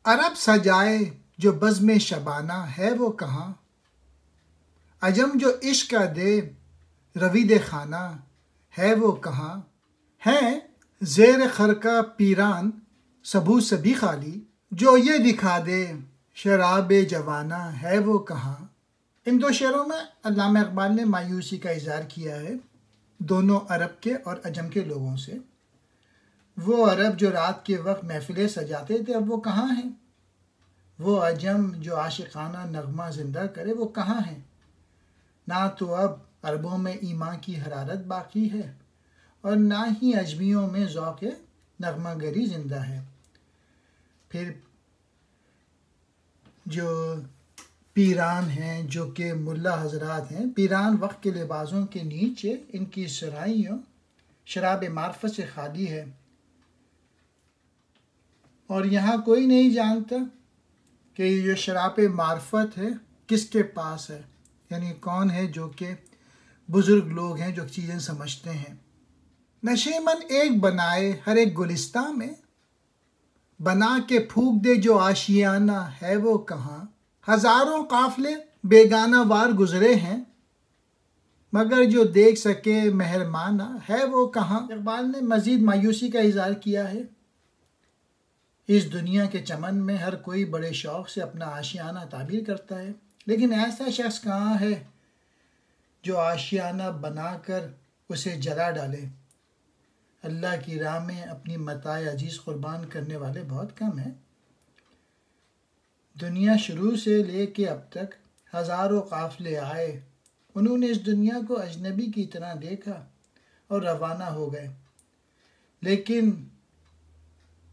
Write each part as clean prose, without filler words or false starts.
अरब सजाए जो बज़्म शबाना है वो कहाँ, अजम जो इश्क दे रवीद खाना है वो कहाँ। हैं ज़ेर खरका पीरान सबू सभी खाली, जो ये दिखा दे शराब जवाना है वो कहाँ। इन दो शेरों में अल्लामा इकबाल ने मायूसी का इज़हार किया है दोनों अरब के और अजम के लोगों से। वो अरब जो रात के वक्त महफिलें सजाते थे अब वो कहाँ हैं। वो अजम जो आशिकाना नगमा ज़िंदा करे वो कहाँ हैं। ना तो अब अरबों में ईमान की हरारत बाकी है और ना ही अजमियों में ज़ौक़ नगमागरी ज़िंदा है। फिर जो पीरान हैं, जो कि मुल्ला हजरात हैं, पीरान वक्त के लिबासों के नीचे इनकी सराइयों शराब मार्फत से खाली है और यहाँ कोई नहीं जानता कि ये शराब मार्फत है किसके पास है, यानी कौन है जो कि बुज़ुर्ग लोग हैं जो चीज़ें समझते हैं। नशेमन एक बनाए हर एक गुलिस्तां में, बना के फूक दे जो आशियाना है वो कहाँ। हज़ारों काफ़िले बेगाना वार गुज़रे हैं, मगर जो देख सके मेहरमाना है वो कहाँ। इकबाल ने मज़ीद मायूसी का इज़हार किया है। इस दुनिया के चमन में हर कोई बड़े शौक़ से अपना आशियाना ताबीर करता है, लेकिन ऐसा शख्स कहाँ है जो आशियाना बनाकर उसे जला डाले। अल्लाह की राह में अपनी मताए अजीज़ कुर्बान करने वाले बहुत कम हैं। दुनिया शुरू से लेके अब तक हज़ारों काफ़िले आए, उन्होंने इस दुनिया को अजनबी की तरह देखा और रवाना हो गए, लेकिन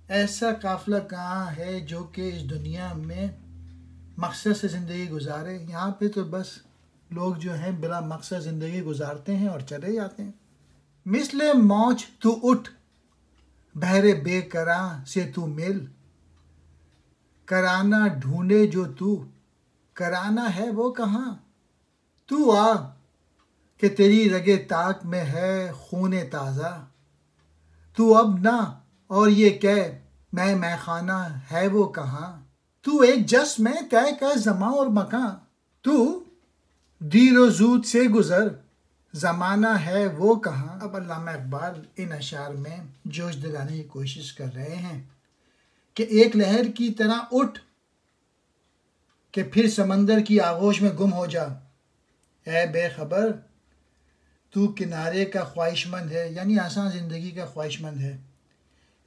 ऐसा काफ़िला कहाँ है जो कि इस दुनिया में मकसद से ज़िंदगी गुजारे। यहाँ पे तो बस लोग जो हैं बिला मकसद ज़िंदगी गुजारते हैं और चले जाते हैं। मिसले मौज तू उठ बहरे बेकरां से तू मिल, कराना ढूंढे जो तू कराना है वो कहाँ। तू आ कि तेरी रगे ताक में है खून ताज़ा, तू अब ना और ये कह मैं खाना है वो कहाँ। तू एक जस में तय कर ज़मा और मकां, तू दीर ज़ूद से गुज़र ज़माना है वो कहाँ। अब अल्लामा इकबाल इन अशार में जोश दिलाने की कोशिश कर रहे हैं कि एक लहर की तरह उठ कि फिर समंदर की आगोश में गुम हो जा। ऐ बेखबर तू किनारे का ख्वाहिशमंद है, यानी आसान ज़िंदगी का ख्वाहिशमंद है,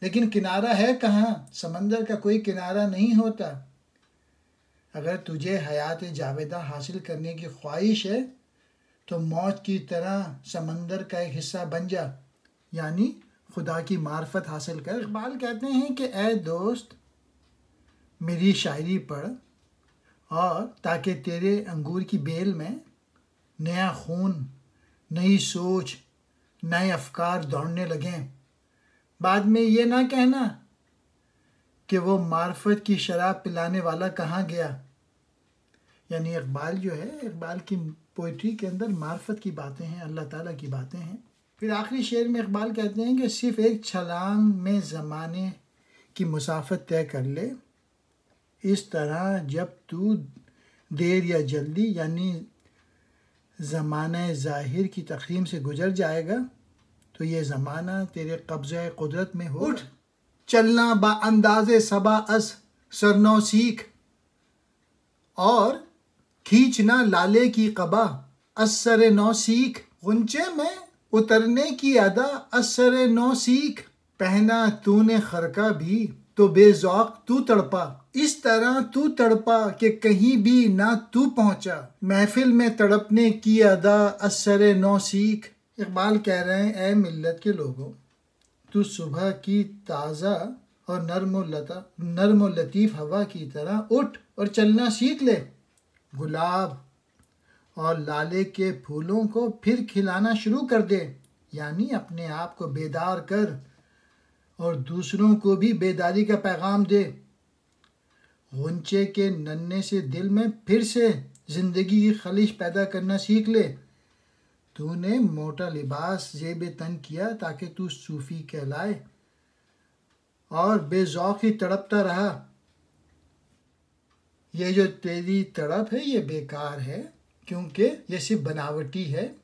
लेकिन किनारा है कहाँ। समंदर का कोई किनारा नहीं होता। अगर तुझे हयात जावेदा हासिल करने की ख्वाहिश है तो मौत की तरह समंदर का एक हिस्सा बन जा, यानी खुदा की मार्फत हासिल कर। इकबाल कहते हैं कि ए दोस्त मेरी शायरी पढ़ और ताकि तेरे अंगूर की बेल में नया खून, नई सोच, नए अफकार दौड़ने लगें। बाद में ये ना कहना कि वो मार्फत की शराब पिलाने वाला कहाँ गया। यानी इकबाल जो है, इकबाल की पोइट्री के अंदर मार्फत की बातें हैं, अल्लाह ताला की बातें हैं। फिर आखिरी शेर में इकबाल कहते हैं कि सिर्फ़ एक छलांग में ज़माने की मुसाफत तय कर ले, इस तरह जब तू देर या जल्दी यानी ज़माना ज़ाहिर की तक़सीम से गुज़र जाएगा तो ये ज़माना तेरे कब्ज़े कुदरत में हो। उठ चलना बा अंदाज़े सबा अस सरनौ सीख, और खींचना लाले की कबा असर नौ सीख। गुंचे में उतरने की अदा असर नौ सीख, पहना तूने खरका भी तो बेज़ौक़ तू तड़पा। इस तरह तू तड़पा कि कहीं भी ना तू पहुँचा, महफिल में तड़पने की अदा असर नौ सीख। इकबाल कह रहे हैं ऐ मिल्लत के लोगों, तू सुबह की ताज़ा और नर्म व लतीफ़ हवा की तरह उठ और चलना सीख ले। गुलाब और लाले के फूलों को फिर खिलाना शुरू कर दे, यानी अपने आप को बेदार कर और दूसरों को भी बेदारी का पैगाम दे। गुंचे के नन्हे से दिल में फिर से ज़िंदगी की खलिश पैदा करना सीख ले। तूने मोटा लिबास जेब तन किया ताकि तू सूफ़ी कहलाए और बेज़ौक़ी तड़पता रहा। ये जो तेरी तड़प है ये बेकार है, क्योंकि ये सिर्फ बनावटी है,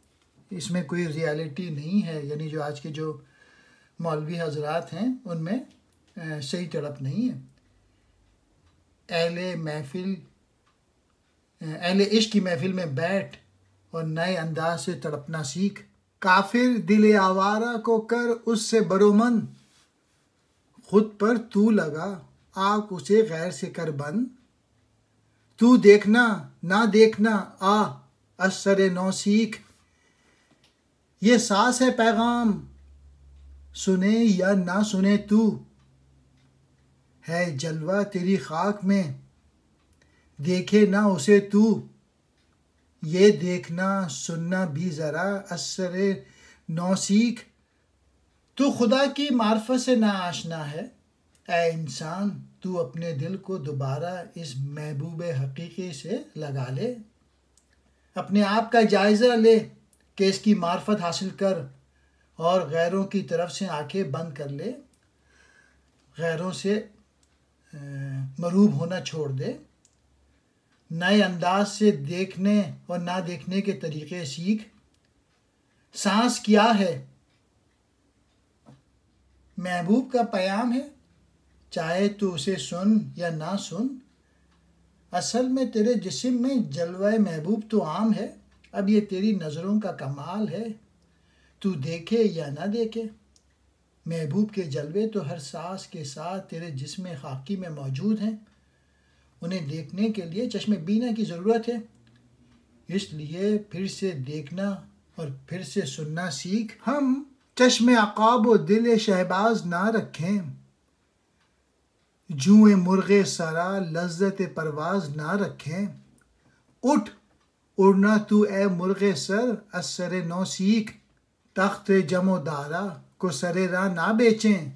इसमें कोई रियलिटी नहीं है। यानी जो आज के जो मौलवी हजरात हैं उनमें सही तड़प नहीं है। अहले इश्क की महफिल में बैठ और नए अंदाज से तड़पना सीख। काफिर दिल आवारा को कर उससे बरोमंद, खुद पर तू लगा आग उसे गैर से कर बंद। तू देखना ना देखना आ असर नौ सीख, ये सांस है पैगाम सुने या ना सुने तू। है जलवा तेरी खाक में देखे ना उसे तू, ये देखना सुनना भी ज़रा असर नौ सीख। तू खुदा की मार्फत से ना आशना है, ऐ इंसान तू अपने दिल को दोबारा इस महबूब हकीकी से लगा ले। अपने आप का जायज़ा ले कि इसकी मार्फत हासिल कर और गैरों की तरफ से आंखें बंद कर ले। गैरों से मरूब होना छोड़ दे। नए अंदाज से देखने और ना देखने के तरीक़े सीख। सांस क्या है महबूब का पैगाम है, चाहे तू उसे सुन या ना सुन। असल में तेरे जिस्म में जलवा महबूब तो आम है, अब ये तेरी नज़रों का कमाल है, तू देखे या ना देखे। महबूब के जलवे तो हर सांस के साथ तेरे जिस्म खाकी में मौजूद हैं, उन्हें देखने के लिए चश्मे बीना की ज़रूरत है। इसलिए फिर से देखना और फिर से सुनना सीख। हम चश्मे अक़ाब व दिल शहबाज ना रखें, जुए मुर्गे सरा लज्जत परवाज ना रखें। उठ उड़ना तू ए मुर्गे सर असर नौ सीख, तख्त जमो दारा को सरे रा ना बेचें,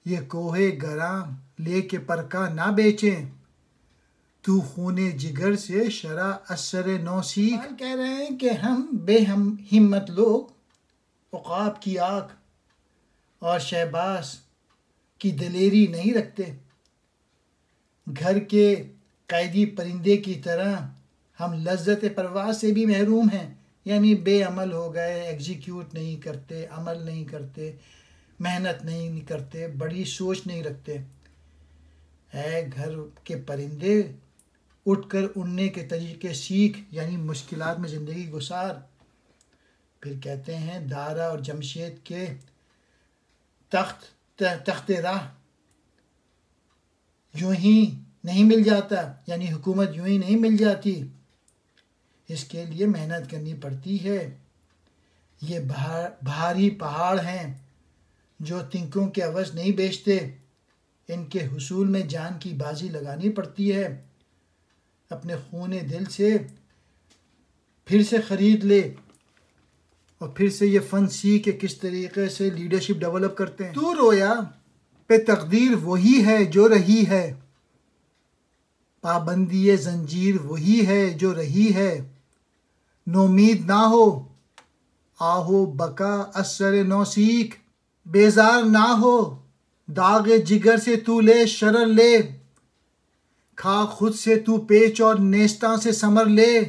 ये कोहे गराम लेके परका ना बेचें। तू खूने जिगर से शरा असर नौ सीख। कह रहे हैं कि हम हिम्मत लोग उक़ाब की आँख और शहबाज की दिलेरी नहीं रखते। घर के कैदी परिंदे की तरह हम लज्जत परवाज़ से भी महरूम हैं, यानी बेअमल हो गए, एग्जीक्यूट नहीं करते, अमल नहीं करते, मेहनत नहीं करते, बड़ी सोच नहीं रखते। है घर के परिंदे, उठकर उड़ने के तरीके सीख, यानी मुश्किलात में ज़िंदगी गुजार। फिर कहते हैं दारा और जमशेद के तख्त राह यूं ही नहीं मिल जाता, यानी हुकूमत यूं ही नहीं मिल जाती, इसके लिए मेहनत करनी पड़ती है। ये भारी पहाड़ हैं जो तिनकों के अवज़ नहीं बेचते, इनके हुसूल में जान की बाजी लगानी पड़ती है। अपने खूने दिल से फिर से ख़रीद ले और फिर से ये फ़न सीख के किस तरीक़े से लीडरशिप डेवलप करते हैं। तू रोया पे तकदीर वही है जो रही है, पाबंदी जंजीर वही है जो रही है। नोमीद ना हो आहो बका असर नौ सीख, बेजार ना हो दागे जिगर से तू ले शरर ले। खा खुद से तू पेच और नेस्ता से समर ले,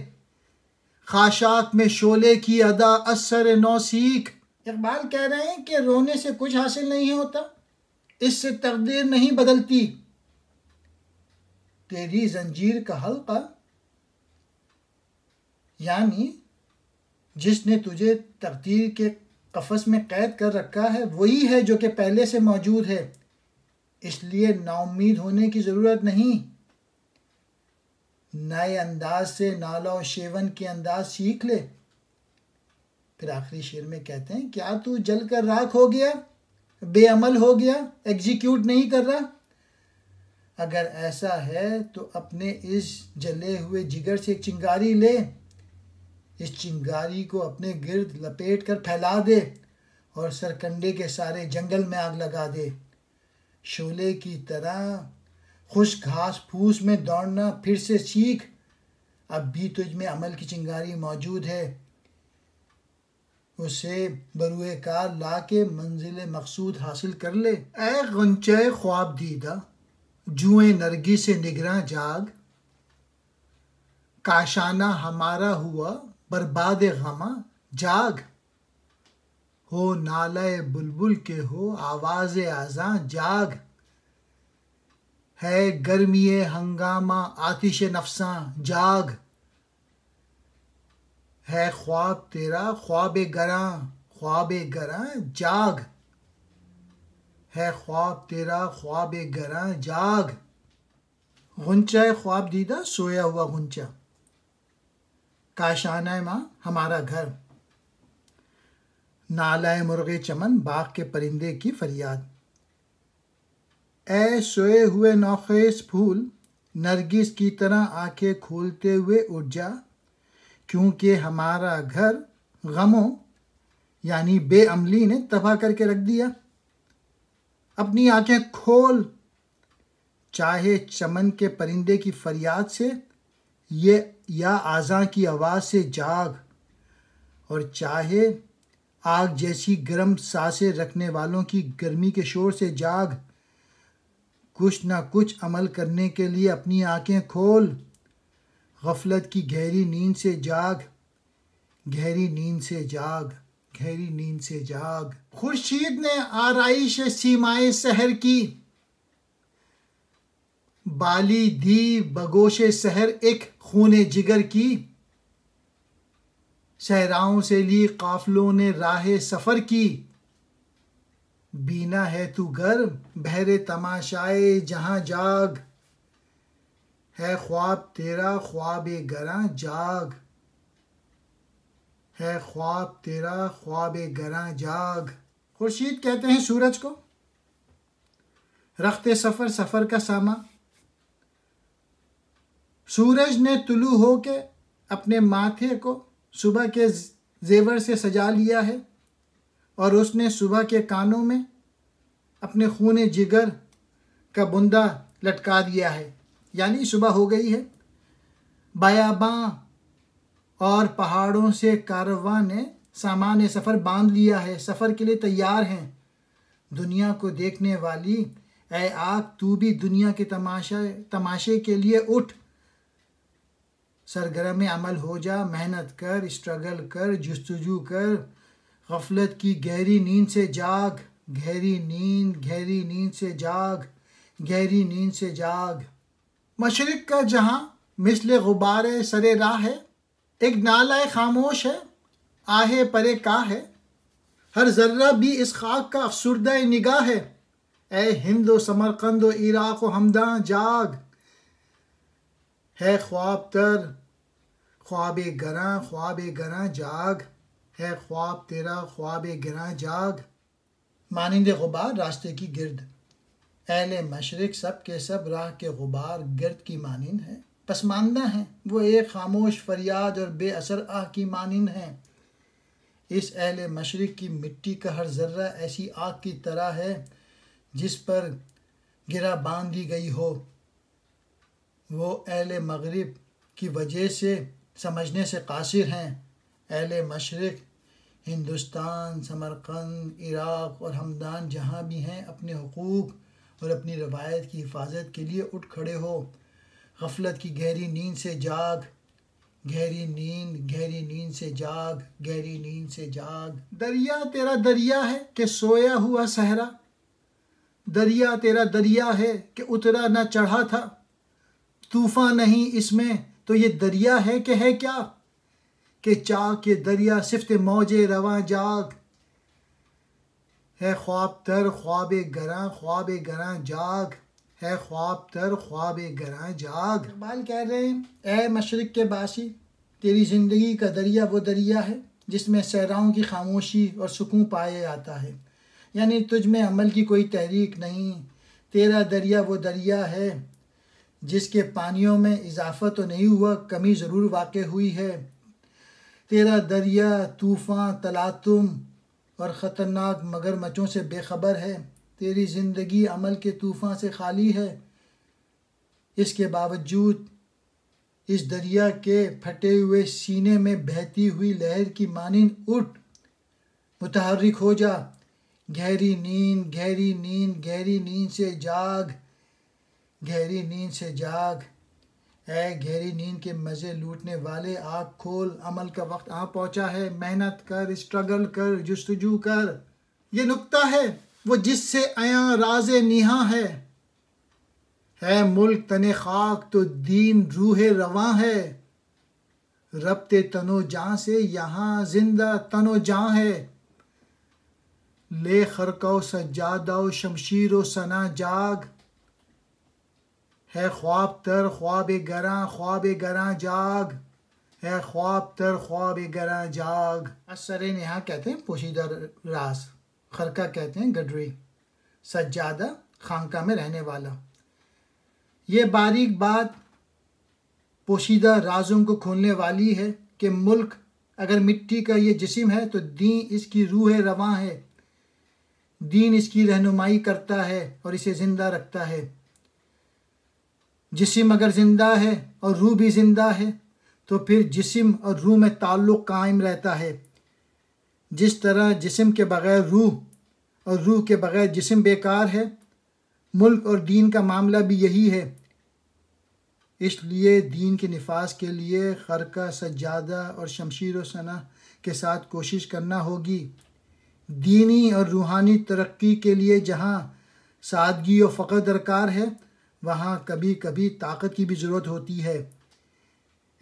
खाशाक में शोले की अदा असर नौ सीख। इकबाल कह रहे हैं कि रोने से कुछ हासिल नहीं होता, इससे तकदीर नहीं बदलती। तेरी जंजीर का हल्का, यानी जिसने तुझे तकदीर के कफस में कैद कर रखा है वही है जो कि पहले से मौजूद है, इसलिए नाउम्मीद होने की ज़रूरत नहीं। नए अंदाज से नाला और शेवन के अंदाज सीख ले। फिर आखिरी शेर में कहते हैं क्या तू जल कर राख हो गया, बेअमल हो गया, एग्जीक्यूट नहीं कर रहा? अगर ऐसा है तो अपने इस जले हुए जिगर से एक चिंगारी ले, इस चिंगारी को अपने गिर्द लपेट कर फैला दे और सरकंडे के सारे जंगल में आग लगा दे। शोले की तरह खुश घास फूस में दौड़ना फिर से सीख, अब भी तुझ में अमल की चिंगारी मौजूद है, उसे बरुए कार ला के मंजिल मकसूद हासिल कर ले। ऐ गुंचे ख्वाब दीदा जुए नरगी से निगरां जाग, काशाना हमारा हुआ बर्बाद गमा जाग, हो नाले बुलबुल के हो आवाज़ आज़ां जाग, है गर्मीए हंगामा आतिश नफसां जाग, है ख्वाब तेरा ख्वाब गरां जाग, है ख्वाब तेरा ख्वाब गरां जाग। गुंचा ख्वाब दीदा सोया हुआ गुंचा, काशाना माँ हमारा घर, नालाए मुर्गे चमन बाग के परिंदे की फरियाद। ऐ सोए हुए नौखेस फूल नरगिस की तरह आंखें खोलते हुए उठ जा, क्योंकि हमारा घर गमों यानी बेअमली ने तबाह करके रख दिया। अपनी आंखें खोल, चाहे चमन के परिंदे की फरियाद से ये या आज़ां की आवाज़ से जाग, और चाहे आग जैसी गर्म सांसें रखने वालों की गर्मी के शोर से जाग। कुछ ना कुछ अमल करने के लिए अपनी आंखें खोल, गफलत की गहरी नींद से जाग, गहरी नींद से जाग, गहरी नींद से जाग। खुर्शीद ने आराइश सीमाए सहर की, बाली दी बगोशे सहर एक खूने जिगर की। सहराओं से ली काफलों ने राह सफ़र की, बीना है तू गर्म बहरे तमाशाए जहां जाग, है ख्वाब तेरा ख्वाब गरां जाग, है ख्वाब तेरा ख्वाब गरां जाग। खुर्शीद कहते हैं सूरज को, रखते सफ़र सफ़र का सामा। सूरज ने तुलू हो के अपने माथे को सुबह के जेवर से सजा लिया है, और उसने सुबह के कानों में अपने खूने जिगर का बुंदा लटका दिया है, यानी सुबह हो गई है। बयाबां और पहाड़ों से कारवां ने सामान सफ़र बांध लिया है, सफ़र के लिए तैयार हैं। दुनिया को देखने वाली ऐ आग, तू भी दुनिया के तमाशे के लिए उठ, सरगर्म अमल हो जा, मेहनत कर, स्ट्रगल कर, जुस्तजू कर, गफलत की गहरी नींद से जाग, गहरी नींद से जाग, गहरी नींद से जाग। मशरिक का जहां मिसले गुब्बारे सरे राह है, एक नाला खामोश है, आहे परे का है, हर जर्रा भी इस खाक का अफसुर्दा निगाह है। ऐ हिंद व समरकंद व इराक व हमदां जाग, है ख्वाब तर ख्वाब गरां जाग, है ख्वाब तेरा ख्वाब गरां जाग। मानिंदे गुबार रास्ते की गिर्द, अहले मशरिक सब के सब राह के गुबार गिर्द की मानिंद है, पसमानदा हैं वो एक खामोश फरियाद और बेअसर आह की मानिंद हैं। इस अहले मशरिक की मिट्टी का हर जर्रा ऐसी आग की तरह है जिस पर गिरा बांध दी गई हो। वो अहले मगरिब की वजह से समझने से कासिर हैं। अहले मशरिक हिंदुस्तान, समरकंद, इराक़ और हमदान जहाँ भी हैं, अपने हुकूक और अपनी रवायत की हिफाजत के लिए उठ खड़े हो। गफलत की गहरी नींद से जाग, गहरी नींद से जाग, गहरी नींद से जाग। दरिया तेरा दरिया है कि सोया हुआ सहरा, दरिया तेरा दरिया है कि उतरा न चढ़ा था। तूफ़ान नहीं इसमें तो ये दरिया है कि है क्या, कि चाक के दरिया सिफ्त मौजे रवां जाग, है ख्वाब तर ख्वाब गरां जाग, है ख्वाब तर ख्वाब गरां जाग। इकबाल कह रहे हैं, ऐ मशरिक के बासी, तेरी ज़िंदगी का दरिया वो दरिया है जिसमें सहराओं की खामोशी और सुकून पाया जाता है, यानी तुझ में अमल की कोई तहरीक नहीं। तेरा दरिया वो दरिया है जिसके पानियों में इजाफा तो नहीं हुआ, कमी ज़रूर वाक़ हुई है। तेरा दरिया तूफ़ान, तलातुम और ख़तरनाक मगरमच्छों से बेखबर है। तेरी ज़िंदगी अमल के तूफ़ान से खाली है। इसके बावजूद इस दरिया के फटे हुए सीने में बहती हुई लहर की मानिंद उठ, मुतहर्रिक हो जा। गहरी नींद से जाग, गहरी नींद से जाग, ऐ गहरी नींद के मज़े लूटने वाले, आँख खोल, अमल का वक्त आ पहुँचा है। मेहनत कर, स्ट्रगल कर, जुस्तजू कर। ये नुक्ता है वो जिससे आया राज़े निहा है मुल्क तने खाक तो दीन रूहे रवां है। रब्ते तनो जान से यहाँ जिंदा तनो जान है। ले खरको सज्जादा शमशीर सना जाग, है ख्वाब तर ख्वाब गरां जाग, है ख्वाब तर ख्वाब गरां जाग। असर नेहा कहते हैं पोशीदा राज, खरका कहते हैं गडरी, सज्जादा खानका में रहने वाला। ये बारीक बात पोशीदा राजों को खोलने वाली है कि मुल्क अगर मिट्टी का ये जिस्म है तो दीन इसकी रूह रवां है। दीन इसकी रहनुमाई करता है और इसे ज़िंदा रखता है। जिस्म अगर ज़िंदा है और रूह भी ज़िंदा है तो फिर जिस्म और रूह में ताल्लुक़ कायम रहता है। जिस तरह जिस्म के बग़ैर रूह और रूह के बग़ैर जिस्म बेकार है, मुल्क और दीन का मामला भी यही है। इसलिए दीन के निफाज के लिए खरका, सज्जादा और शमशीर सना के साथ कोशिश करना होगी। दीनी और रूहानी तरक्की के लिए जहाँ सादगी और फ़क्र दरकार है, वहाँ कभी कभी ताकत की भी ज़रूरत होती है।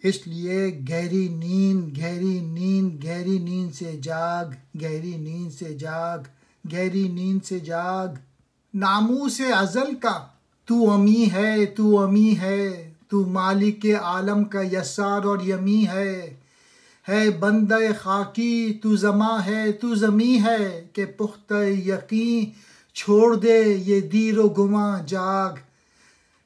इसलिए गहरी नींद, गहरी नींद, गहरी नींद से जाग, गहरी नींद से जाग, गहरी नींद से जाग। नामूसे अज़ल का तू अमी है, तू अमी है, तू मालिक आलम का यस्सार और यमी है बंदा खाकी तू ज़मा है, तू ज़मी है कि पुख्ता यकीन छोड़ दे ये दीरो गुमा जाग।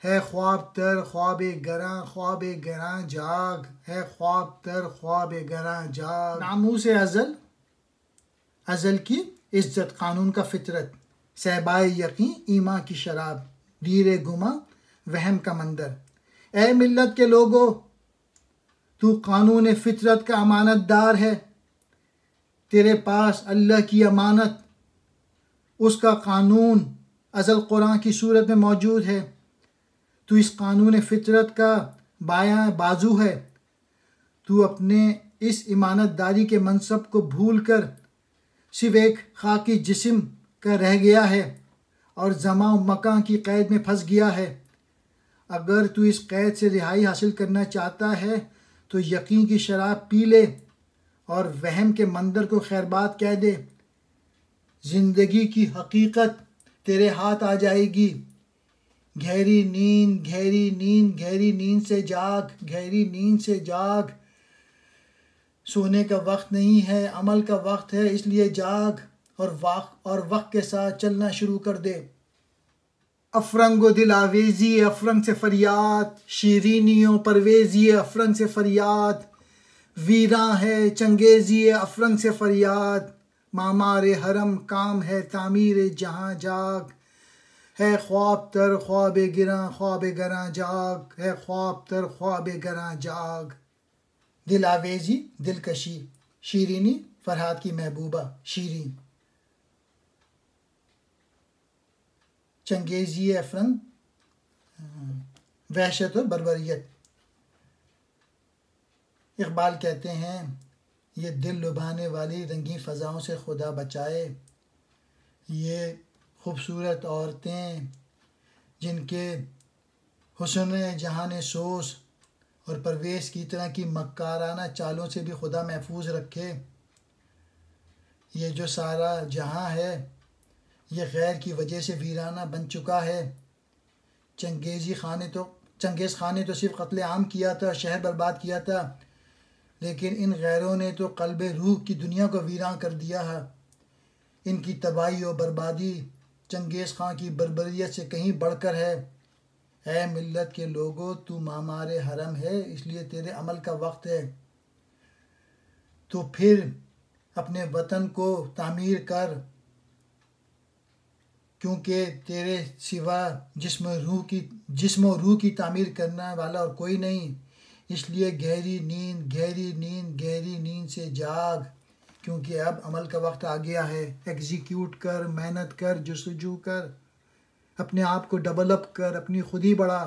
है ख्वाब तर ख्वाब गरां जाग, है ख्वाब तर ख्वाब गरां जाग। नामूसे अज़ल, अज़ल की इज़्ज़त, कानून का फितरत, सहबाए यकीन ईमान की शराब, दीरे गुमा वहम का मंदर। ए मिल्लत के लोगो, तू कानून फितरत का अमानतदार है। तेरे पास अल्लाह की अमानत, उसका कानून अज़ल कुरान की सूरत में मौजूद है। तू इस कानून फितरत का बायां बाजू है। तू अपने इस ईमानतदारी के मनसब को भूल कर सिर्फ एक खाकी जिस्म का रह गया है और ज़मा मकान की क़ैद में फंस गया है। अगर तू इस क़ैद से रिहाई हासिल करना चाहता है तो यकीन की शराब पी ले और वहम के मंदिर को खैरबाद कह दे। ज़िंदगी की हकीकत तेरे हाथ आ जाएगी। गहरी नींद, गहरी नींद, गहरी नींद से जाग, गहरी नींद से जाग। सोने का वक्त नहीं है, अमल का वक्त है, इसलिए जाग और वक्त के साथ चलना शुरू कर दे। अफरंगो दिल आवेज़ी अफरंग से फरियाद, शीरीनियों परवेज़ी अफरंग से फरियाद, वीरा है चंगेज़ी अफरंग से फरियाद, मामारे हरम काम है तामीर जहाँ जाग। है ख्वाब तर ख्वाब गरां जाग, है ख्वाब तर ख्वाब गरां जाग। दिल आवेज़ी दिलकशी, शीरीनी फरहाद की महबूबा शीरीन, चंगेज़ी अफरंग वहशत और बर्बरियत। इकबाल कहते हैं, ये दिल लुभाने वाली रंगीन फ़ज़ाओं से खुदा बचाए। ये खूबसूरत औरतें जिनके हुस्न जहान सोस और परवेज़ की तरह की मक्काराना चालों से भी खुदा महफूज रखे। ये जो सारा जहां है ये गैर की वजह से वीराना बन चुका है। चंगेज़ खान ने तो सिर्फ कत्ल आम किया था, शहर बर्बाद किया था, लेकिन इन गैरों ने तो क़ल्ब रूह की दुनिया को वीरान कर दिया है। इनकी तबाही और बर्बादी चंगेज़ खान की बर्बरियत से कहीं बढ़कर है। ऐ मिल्लत के लोगों, तू मामारे हरम है, इसलिए तेरे अमल का वक्त है। तो फिर अपने वतन को तामीर कर, क्योंकि तेरे सिवा जिस्म और रूह की तामीर करने वाला और कोई नहीं। इसलिए गहरी नींद, गहरी नींद, गहरी नींद से जाग, क्योंकि अब अमल का वक्त आ गया है। एग्जीक्यूट कर, मेहनत कर, जुस्तजू कर, अपने आप को डेवलप कर, अपनी खुदी बढ़ा।